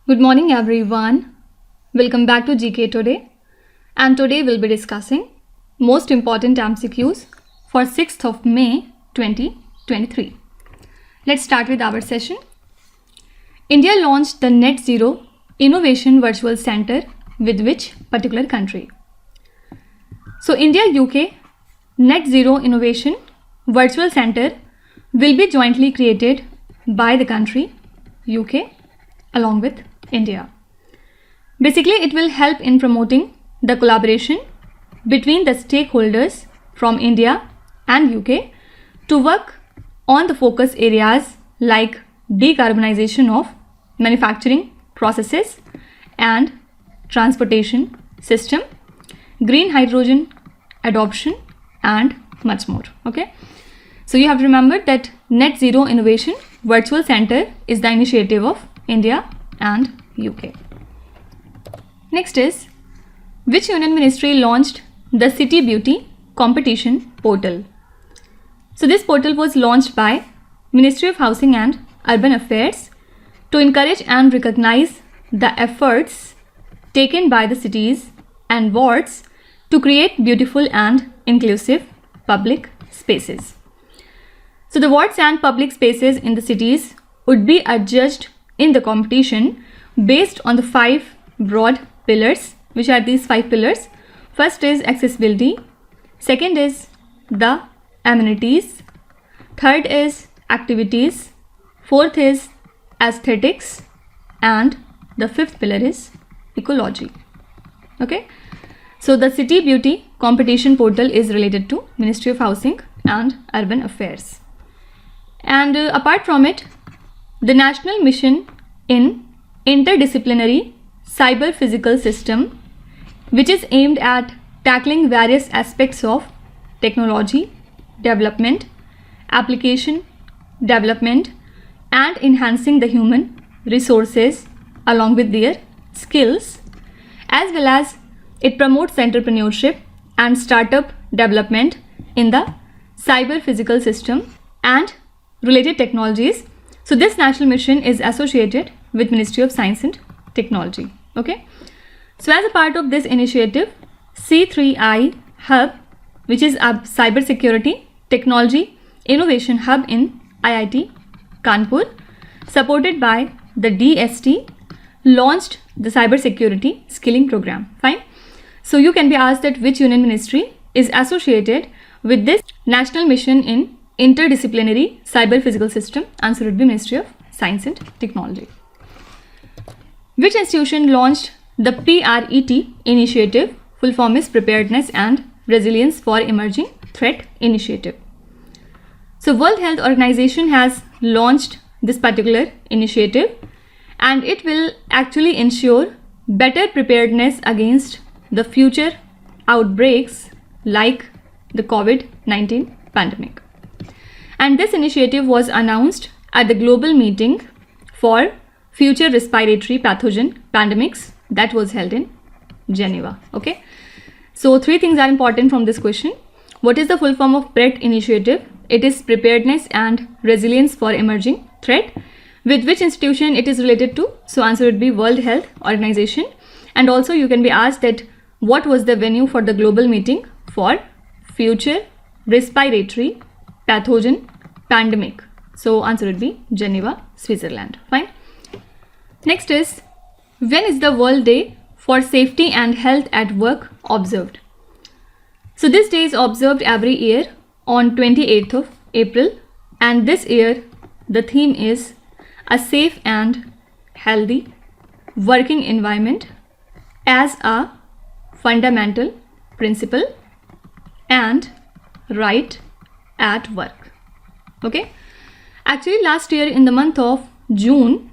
Good morning everyone. Welcome back to GK Today, and today we'll be discussing most important MCQs for 6th of May 2023. Let's start with our session. India launched the Net Zero Innovation Virtual Center with which particular country? So India UK Net Zero Innovation Virtual Center will be jointly created by the country UK along with India. Basically, it will help in promoting the collaboration between the stakeholders from India and UK to work on the focus areas like decarbonization of manufacturing processes and transportation system, green hydrogen adoption, and much more. Okay, so you have to remember that Net Zero Innovation Virtual Center is the initiative of India and UK. Next is, which union ministry launched the City Beauty Competition portal? So this portal was launched by Ministry of Housing and Urban Affairs to encourage and recognize the efforts taken by the cities and wards to create beautiful and inclusive public spaces. So the wards and public spaces in the cities would be adjudged in the competition based on the 5 broad pillars, which are these 5 pillars. First is accessibility, second is the amenities, third is activities, fourth is aesthetics, and the 5th pillar is ecology. Okay, so the City Beauty Competition portal is related to Ministry of Housing and Urban Affairs. And apart from it, the National Mission in Interdisciplinary Cyber Physical System, which is aimed at tackling various aspects of technology development, application development, and enhancing the human resources along with their skills, as well as it promotes entrepreneurship and startup development in the cyber physical system and related technologies. So this national mission is associated with Ministry of Science and Technology. Okay, so as a part of this initiative, C3I Hub, which is a cyber security technology innovation hub in IIT Kanpur, supported by the DST, launched the cyber security skilling program. Fine. So you can be asked that which union ministry is associated with this national mission in interdisciplinary cyber physical system. Answer would be Ministry of Science and Technology. Which institution launched the PRET initiative? Full form is Preparedness and Resilience for Emerging Threat Initiative. So World Health Organization has launched this particular initiative, and it will actually ensure better preparedness against the future outbreaks like the COVID-19 pandemic. And this initiative was announced at the global meeting for future respiratory pathogen pandemics that was held in Geneva. Okay, so 3 things are important from this question. What is the full form of PRET initiative? It is Preparedness and Resilience for Emerging Threat. With which institution it is related to? So answer would be World Health Organization. And also you can be asked that what was the venue for the global meeting for future respiratory pathogen pandemic? So answer would be Geneva, Switzerland. Fine. Next is, when is the World Day for Safety and Health at Work observed? So this day is observed every year on 28th of April, and this year the theme is a safe and healthy working environment as a fundamental principle and right at work. Okay, actually last year in the month of June,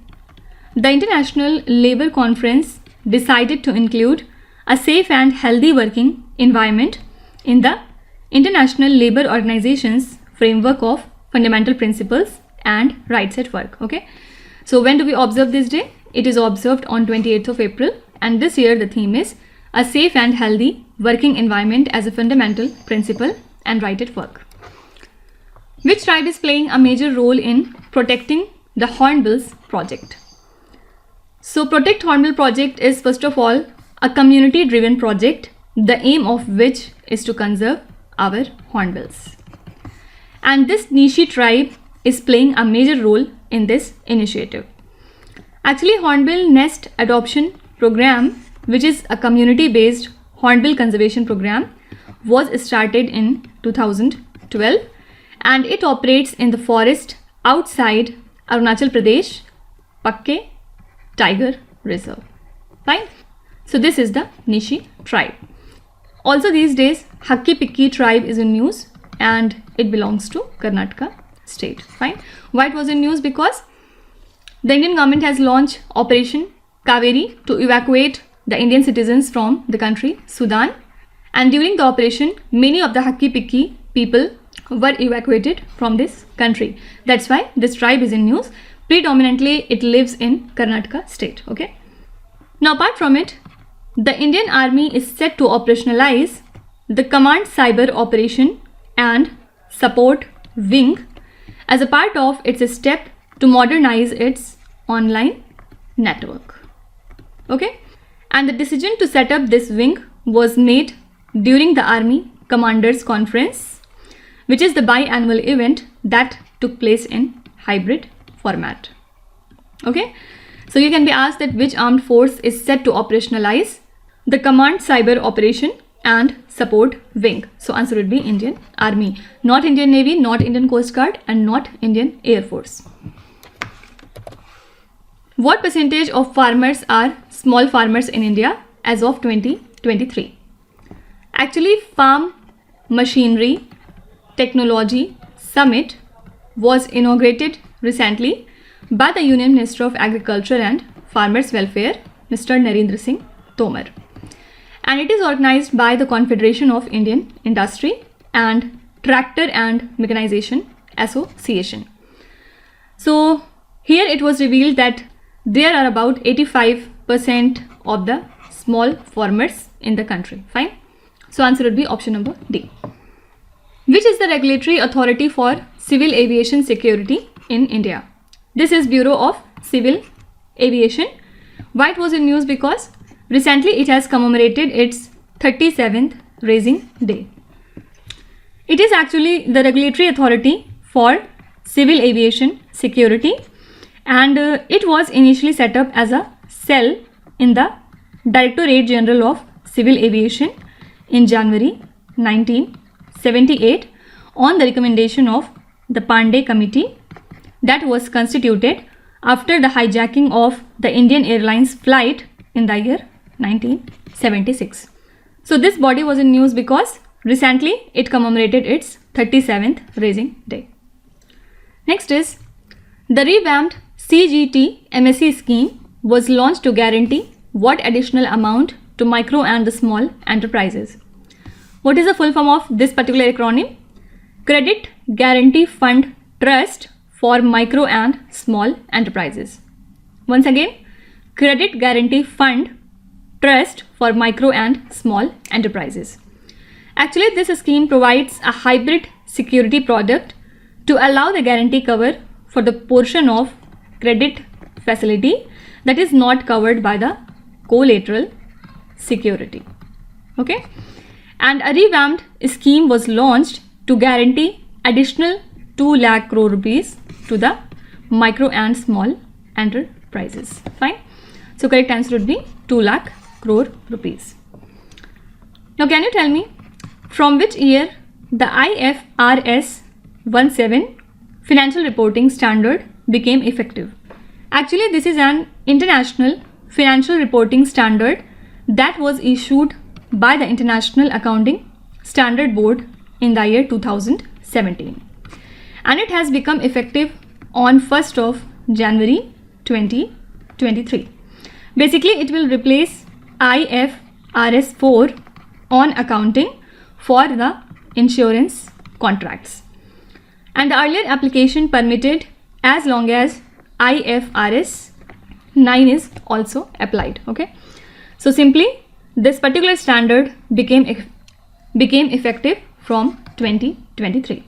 the International Labour Conference decided to include a safe and healthy working environment in the International Labour Organization's framework of fundamental principles and rights at work. Okay, so when do we observe this day? It is observed on 28th of April, and this year the theme is a safe and healthy working environment as a fundamental principle and right at work. Which tribe is playing a major role in protecting the Hornbill Project? So Protect Hornbill Project is first of all a community driven project, the aim of which is to conserve our hornbills. And this Nishi tribe is playing a major role in this initiative. Actually, Hornbill Nest Adoption Program, which is a community-based hornbill conservation program, was started in 2012 and it operates in the forest outside Arunachal Pradesh, Pakke Tiger Reserve. Fine. So this is the Nishi tribe. Also these days, Hakki Pikki tribe is in news and it belongs to Karnataka state. Fine. Why it was in news? Because the Indian government has launched Operation Kaveri to evacuate the Indian citizens from the country Sudan, and during the operation many of the Hakki Pikki people were evacuated from this country. That's why this tribe is in news. Predominantly it lives in Karnataka state. Okay. Now apart from it, the Indian Army is set to operationalize the Command Cyber Operation and Support Wing as a part of its step to modernize its online network. Okay. And the decision to set up this wing was made during the Army Commanders Conference, which is the biannual event that took place in hybrid format. Okay. So you can be asked that which armed force is set to operationalize the Command Cyber Operation and Support Wing. So answer would be Indian Army, not Indian Navy, not Indian Coast Guard and not Indian Air Force. What percentage of farmers are small farmers in India as of 2023? Actually, Farm Machinery Technology Summit was inaugurated recently by the Union Minister of Agriculture and Farmers Welfare, Mr. Narendra Singh Tomar. And it is organized by the Confederation of Indian Industry and Tractor and Mechanization Association. So here it was revealed that there are about 85% of the small farmers in the country. Fine. So answer would be option number D. Which is the regulatory authority for civil aviation security in India? This is Bureau of Civil Aviation. Why it was in news? Because recently it has commemorated its 37th Raising Day. It is actually the regulatory authority for civil aviation security, and it was initially set up as a cell in the Directorate General of Civil Aviation in January 1978 on the recommendation of the Pandey Committee that was constituted after the hijacking of the Indian Airlines flight in the year 1976. So this body was in news because recently it commemorated its 37th Raising Day. Next is the revamped CGT MSc scheme was launched to guarantee what additional amount to micro and the small enterprises. What is the full form of this particular acronym? Credit Guarantee Fund Trust for Micro and Small Enterprises. Once again, Credit Guarantee Fund Trust for Micro and Small Enterprises. Actually, this scheme provides a hybrid security product to allow the guarantee cover for the portion of credit facility that is not covered by the collateral security. Okay. And a revamped scheme was launched to guarantee additional 2 lakh crore rupees to the micro and small enterprises. Fine. So correct answer would be 2 lakh crore rupees. Now can you tell me from which year the IFRS 17 financial reporting standard became effective? Actually, this is an international financial reporting standard that was issued by the International Accounting Standard Board in the year 2017, and it has become effective on 1st of January 2023. Basically, it will replace IFRS 4 on accounting for the insurance contracts, and the earlier application permitted as long as IFRS 9 is also applied. Okay, so simply this particular standard became effective from 2023.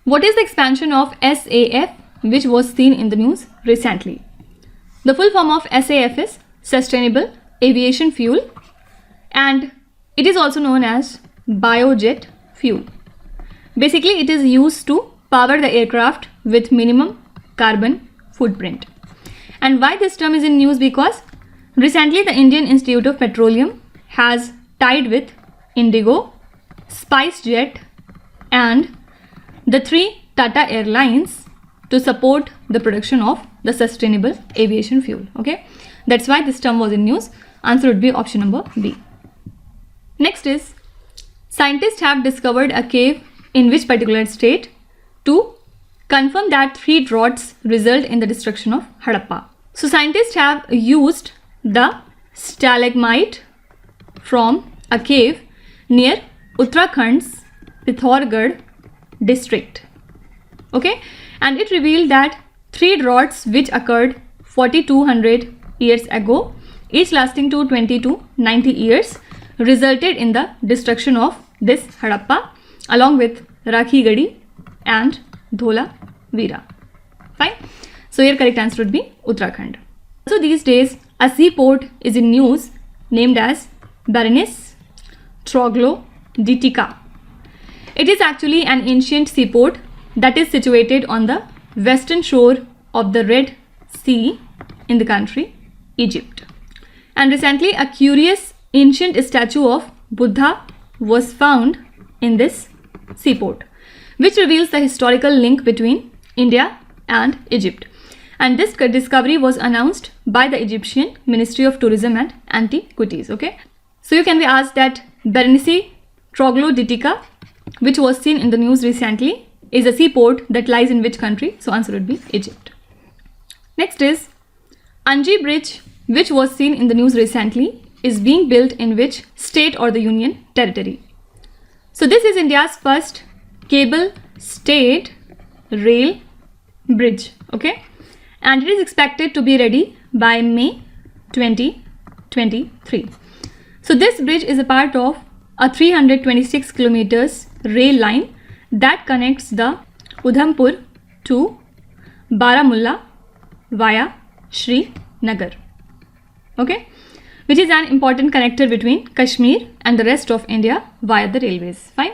What is the expansion of SAF which was seen in the news recently? The full form of SAF is Sustainable Aviation Fuel, and it is also known as biojet fuel. Basically, it is used to power the aircraft with minimum carbon footprint. And why this term is in news? Because recently the Indian Institute of Petroleum has tied with Indigo, SpiceJet and the 3 Tata Airlines to support the production of the sustainable aviation fuel. Okay, that's why this term was in news. Answer would be option number B. Next is, scientists have discovered a cave in which particular state to confirm that 3 droughts result in the destruction of Harappa. So scientists have used the stalagmite from a cave near Uttarakhand's Pithoragarh district. Okay, and it revealed that 3 droughts which occurred 4200 years ago, each lasting to 20 to 90 years, resulted in the destruction of this Harappa along with Rakhigadi and Dhola Veera. Fine. So your correct answer would be Uttarakhand. So these days a seaport is in news named as Berenice Troglodytica. It is actually an ancient seaport that is situated on the western shore of the Red Sea in the country Egypt. And recently a curious ancient statue of Buddha was found in this seaport, which reveals the historical link between India and Egypt. And this discovery was announced by the Egyptian Ministry of Tourism and Antiquities. Okay, so you can be asked that Berenice Troglodytica, which was seen in the news recently, is a seaport that lies in which country? So answer would be Egypt. Next is, Anji Bridge, which was seen in the news recently, is being built in which state or the union territory? So this is India's first cable stayed rail bridge. Okay, and it is expected to be ready by May 2023. So this bridge is a part of a 326 kilometers rail line that connects the Udhampur to Baramulla via Srinagar. Okay, which is an important connector between Kashmir and the rest of India via the railways. Fine.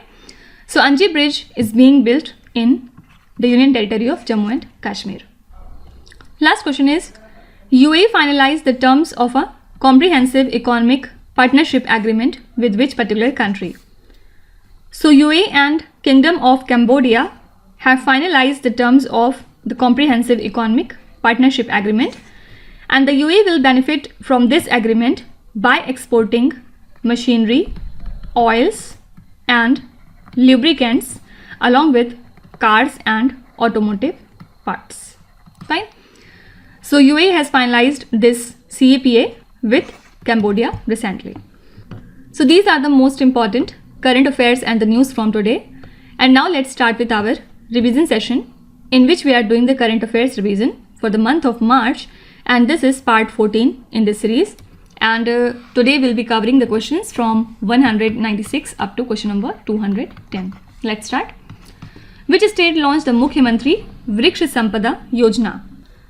So Anji Bridge is being built in the Union Territory of Jammu and Kashmir. Last question is, UAE finalized the terms of a comprehensive economic partnership agreement with which particular country? So UAE and Kingdom of Cambodia have finalized the terms of the comprehensive economic partnership agreement, and the UAE will benefit from this agreement by exporting machinery, oils and lubricants along with cars and automotive parts. Fine. So UAE has finalized this CEPA with Cambodia recently. So these are the most important current affairs and the news from today. And now let's start with our revision session, in which we are doing the current affairs revision for the month of March, and this is part 14 in this series. And today we'll be covering the questions from 196 up to question number 210. Let's start. Which state launched the Mukhyamantri Vriksha Sampada Yojana?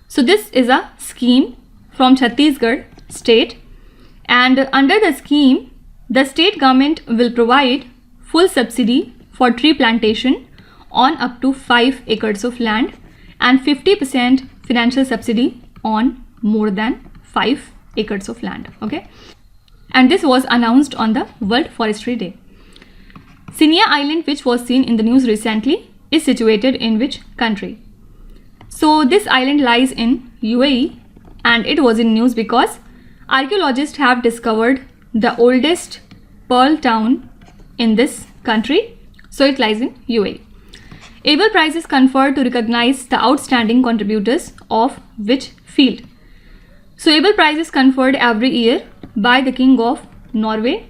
So this is a scheme from Chhattisgarh state, and under the scheme the state government will provide full subsidy for tree plantation on up to 5 acres of land and 50% financial subsidy on more than 5 acres of land. Okay, and this was announced on the World Forestry Day. Sinia Island, which was seen in the news recently, is situated in which country? So this island lies in UAE, and it was in news because archaeologists have discovered the oldest pearl town in this country. So it lies in UAE. Abel Prize is conferred to recognize the outstanding contributors of which field? So Abel Prize is conferred every year by the King of Norway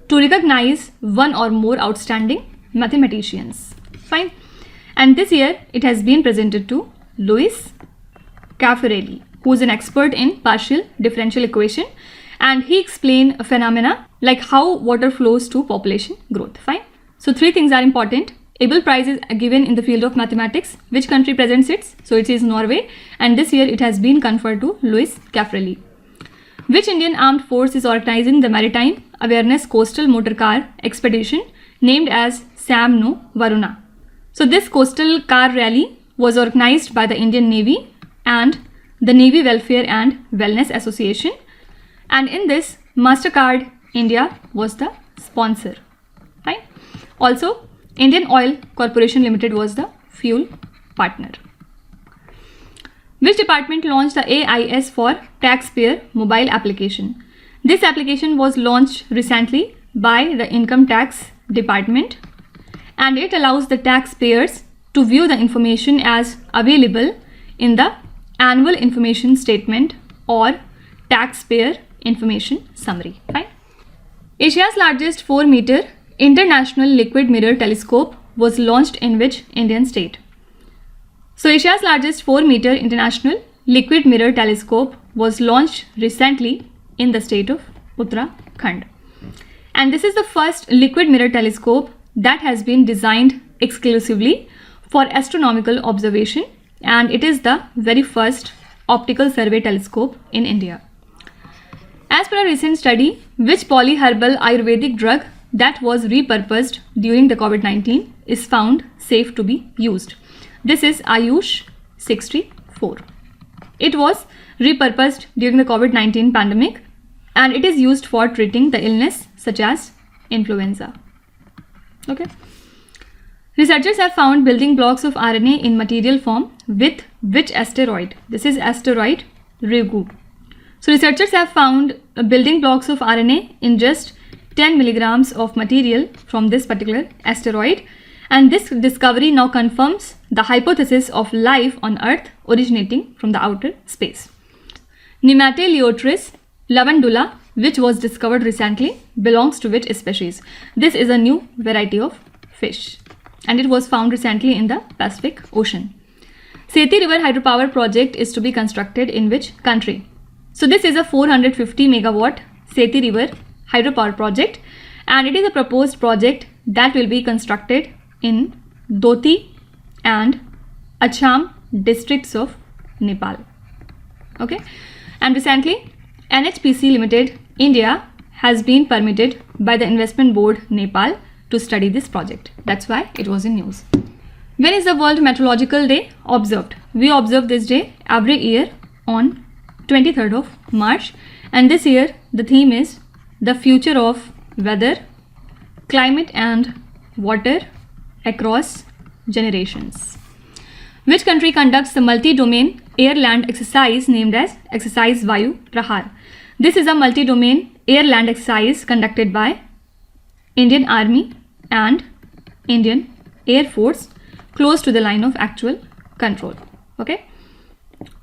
to recognize one or more outstanding mathematicians. Fine. And this year it has been presented to Louis Caffarelli, who is an expert in partial differential equation, and he explained a phenomena like how water flows to population growth. Fine. So 3 things are important. Abel Prize is given in the field of mathematics. Which country presents it? So it is Norway, and this year it has been conferred to Louis Caffarelli. Which Indian armed force is organizing the Maritime Awareness Coastal Motor Car Expedition named as Sam No Varuna? So this coastal car rally was organized by the Indian Navy and the Navy Welfare and Wellness Association, and in this MasterCard India was the sponsor. Right? Also, Indian Oil Corporation Limited was the fuel partner. Which department launched the AIS for Taxpayer mobile application? This application was launched recently by the Income Tax Department, and it allows the taxpayers to view the information as available in the Annual Information Statement or Taxpayer Information Summary. Right? Asia's largest 4-meter International Liquid Mirror Telescope was launched in which Indian state? So Asia's largest 4-meter International Liquid Mirror Telescope was launched recently in the state of Uttarakhand. And this is the first liquid mirror telescope that has been designed exclusively for astronomical observation, and it is the very first optical survey telescope in India. As per a recent study, which polyherbal Ayurvedic drug that was repurposed during the COVID-19 is found safe to be used? This is Ayush 64. It was repurposed during the COVID-19 pandemic, and it is used for treating the illness such as influenza. Okay. Researchers have found building blocks of RNA in material form with which asteroid? This is asteroid Ryugu. So researchers have found building blocks of RNA in just 10 milligrams of material from this particular asteroid, and this discovery now confirms the hypothesis of life on Earth originating from the outer space. Nemateleotris lavandula, which was discovered recently, belongs to which species? This is a new variety of fish, and it was found recently in the Pacific Ocean. Seti River Hydropower Project is to be constructed in which country? So this is a 450 megawatt Seti River Hydropower Project, and it is a proposed project that will be constructed in Doti and Acham districts of Nepal. Okay, and recently NHPC Limited India has been permitted by the Investment Board Nepal to study this project. That's why it was in news. When is the World Meteorological Day observed? We observe this day every year on 23rd of March, and this year the theme is the future of weather, climate and water across generations. Which country conducts the multi-domain air-land exercise named as Exercise Vayu Prahar? This is a multi-domain air-land exercise conducted by Indian Army and Indian Air Force close to the line of actual control. Okay,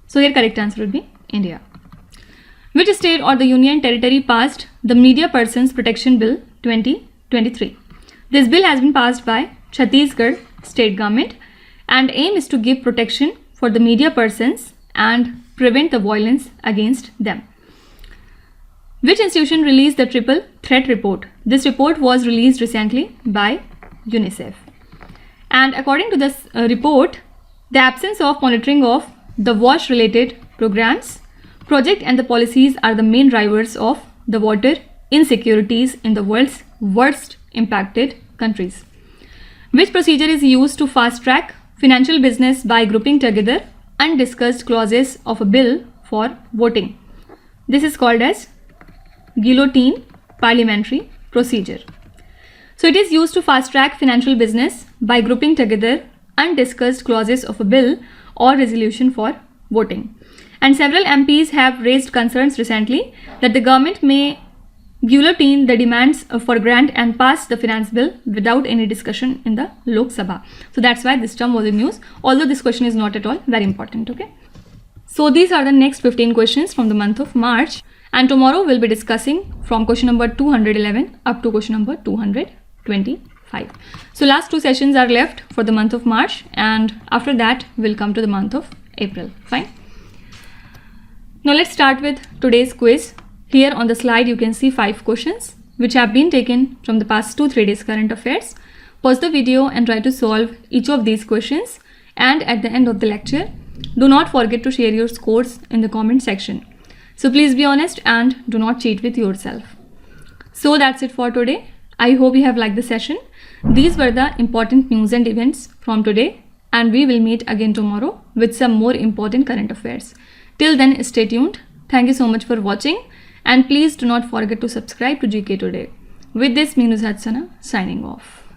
so your correct answer would be India. Which state or the Union Territory passed the Media Persons Protection Bill 2023? This bill has been passed by Chhattisgarh state government, and aim is to give protection for the media persons and prevent the violence against them. Which institution released the Triple Threat Report? This report was released recently by UNICEF. And according to this report, the absence of monitoring of the WASH-related programs, project and the policies are the main drivers of the water insecurities in the world's worst impacted countries. Which procedure is used to fast-track financial business by grouping together undiscussed clauses of a bill for voting? This is called as guillotine parliamentary procedure. So it is used to fast-track financial business by grouping together undiscussed clauses of a bill or resolution for voting. And several MPs have raised concerns recently that the government may guillotine the demands for grant and pass the finance bill without any discussion in the Lok Sabha. So that's why this term was in news, although this question is not at all very important. Okay. So these are the next 15 questions from the month of March, and tomorrow we'll be discussing from question number 211 up to question number 225. So last two sessions are left for the month of March, and after that we'll come to the month of April. Fine. Now let's start with today's quiz. Here on the slide you can see 5 questions which have been taken from the past 2-3 days current affairs. Pause the video and try to solve each of these questions, and at the end of the lecture, do not forget to share your scores in the comment section. So please be honest and do not cheat with yourself. So that's it for today. I hope you have liked the session. These were the important news and events from today, and we will meet again tomorrow with some more important current affairs. Till then, stay tuned. Thank you so much for watching, and please do not forget to subscribe to GK Today. With this, me Nuzhat Sana signing off.